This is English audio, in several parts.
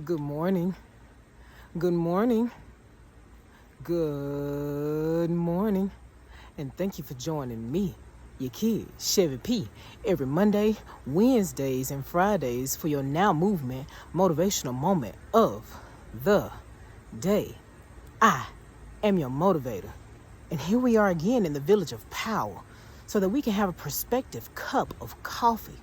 Good morning. Good morning. Good morning. And thank you for joining me, your kid, Chevy P, every Monday, Wednesdays, and Fridays for your Now Movement motivational moment of the day. I am your motivator. And here we are again in the village of power so that we can have a perspective cup of coffee,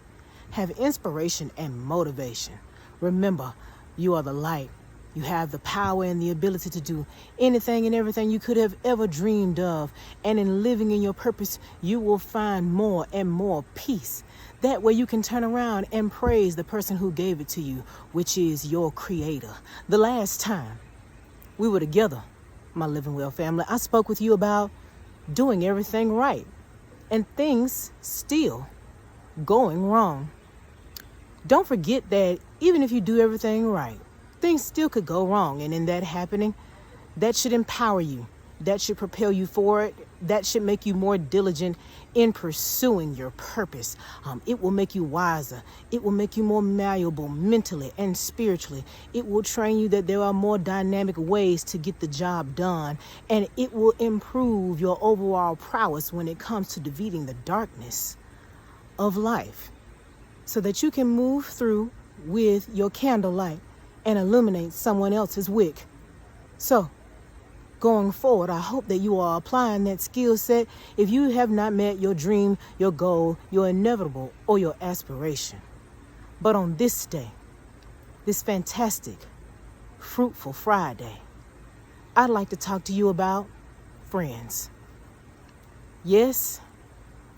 have inspiration and motivation. Remember, you are the light. You have the power and the ability to do anything and everything you could have ever dreamed of. And in living in your purpose, you will find more and more peace. That way you can turn around and praise the person who gave it to you, which is your creator. The last time we were together, my Living Well family, I spoke with you about doing everything right and things still going wrong. Don't forget that even if you do everything right, things still could go wrong. And in that happening, that should empower you. That should propel you forward. That should make you more diligent in pursuing your purpose. It will make you wiser. It will make you more malleable mentally and spiritually. It will train you that there are more dynamic ways to get the job done. And it will improve your overall prowess when it comes to defeating the darkness of life, so that you can move through with your candlelight and illuminate someone else's wick. So, going forward, I hope that you are applying that skill set if you have not met your dream, your goal, your inevitable, or your aspiration. But on this day, this fantastic, fruitful Friday, I'd like to talk to you about friends. Yes,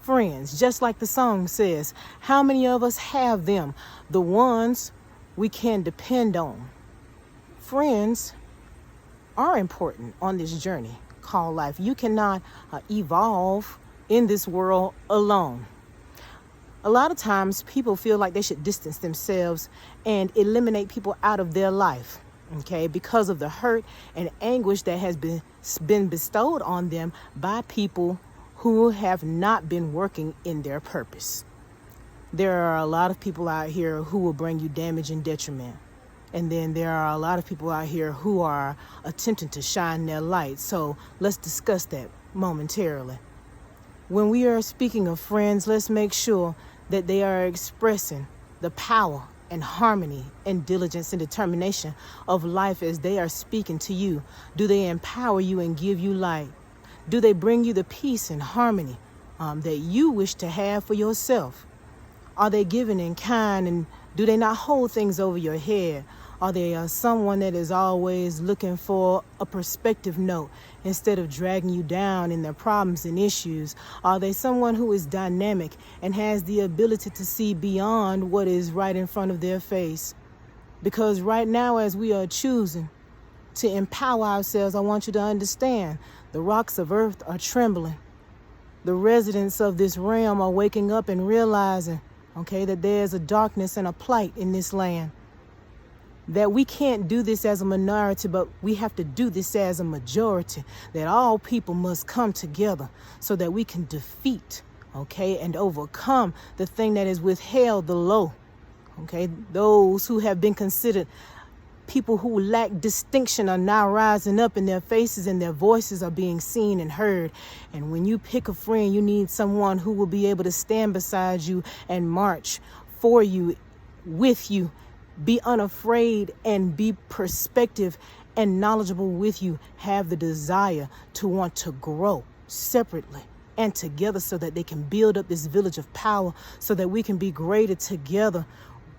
friends, just like the song says. How many of us have them? The ones we can depend on. Friends are important on this journey called life. You cannot evolve in this world alone. A lot of times people feel like they should distance themselves and eliminate people out of their life, okay, because of the hurt and anguish that has been bestowed on them by people who have not been working in their purpose. There are a lot of people out here who will bring you damage and detriment. And then there are a lot of people out here who are attempting to shine their light. So let's discuss that momentarily. When we are speaking of friends, let's make sure that they are expressing the power and harmony and diligence and determination of life as they are speaking to you. Do they empower you and give you light? Do they bring you the peace and harmony that you wish to have for yourself? Are they giving in kind, and do they not hold things over your head? Are they someone that is always looking for a perspective note instead of dragging you down in their problems and issues? Are they someone who is dynamic and has the ability to see beyond what is right in front of their face? Because right now, as we are choosing to empower ourselves, I want you to understand the rocks of earth are trembling. The residents of this realm are waking up and realizing, okay, that there's a darkness and a plight in this land. That we can't do this as a minority, but we have to do this as a majority. That all people must come together so that we can defeat, okay, and overcome the thing that is withheld the low. Okay, those who have been considered people who lack distinction are now rising up, and their faces and their voices are being seen and heard. And when you pick a friend, you need someone who will be able to stand beside you and march for you, with you, be unafraid and be perspective and knowledgeable with you, have the desire to want to grow separately and together so that they can build up this village of power so that we can be greater together.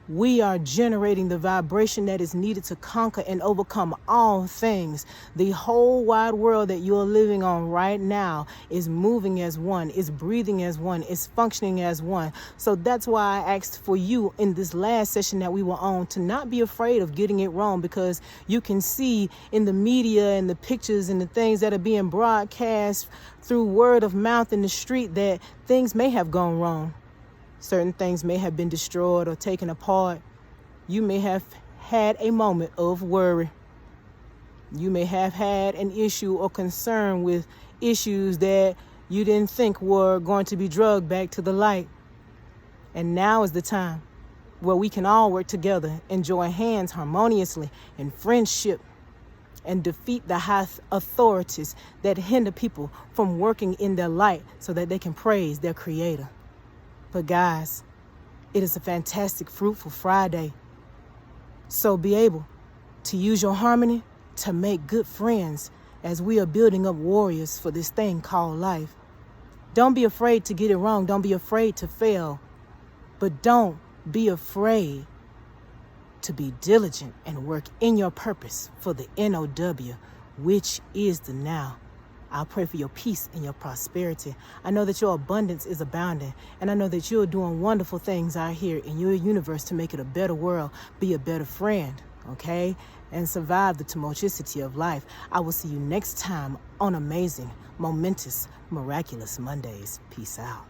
We are generating the vibration that is needed to conquer and overcome all things. The whole wide world that you're living on right now is moving as one, is breathing as one, is functioning as one. So that's why I asked for you in this last session that we were on to not be afraid of getting it wrong, because you can see in the media and the pictures and the things that are being broadcast through word of mouth in the street that things may have gone wrong. Certain things may have been destroyed or taken apart. You may have had a moment of worry. You may have had an issue or concern with issues that you didn't think were going to be drugged back to the light. And now is the time where we can all work together and join hands harmoniously in friendship and defeat the high authorities that hinder people from working in their light so that they can praise their Creator. But guys, it is a fantastic, fruitful Friday. So be able to use your harmony to make good friends as we are building up warriors for this thing called life. Don't be afraid to get it wrong. Don't be afraid to fail. But don't be afraid to be diligent and work in your purpose for the NOW, which is the now. I pray for your peace and your prosperity. I know that your abundance is abounding, and I know that you're doing wonderful things out here in your universe to make it a better world, be a better friend, okay? And survive the tumultuosity of life. I will see you next time on amazing, momentous, miraculous Mondays. Peace out.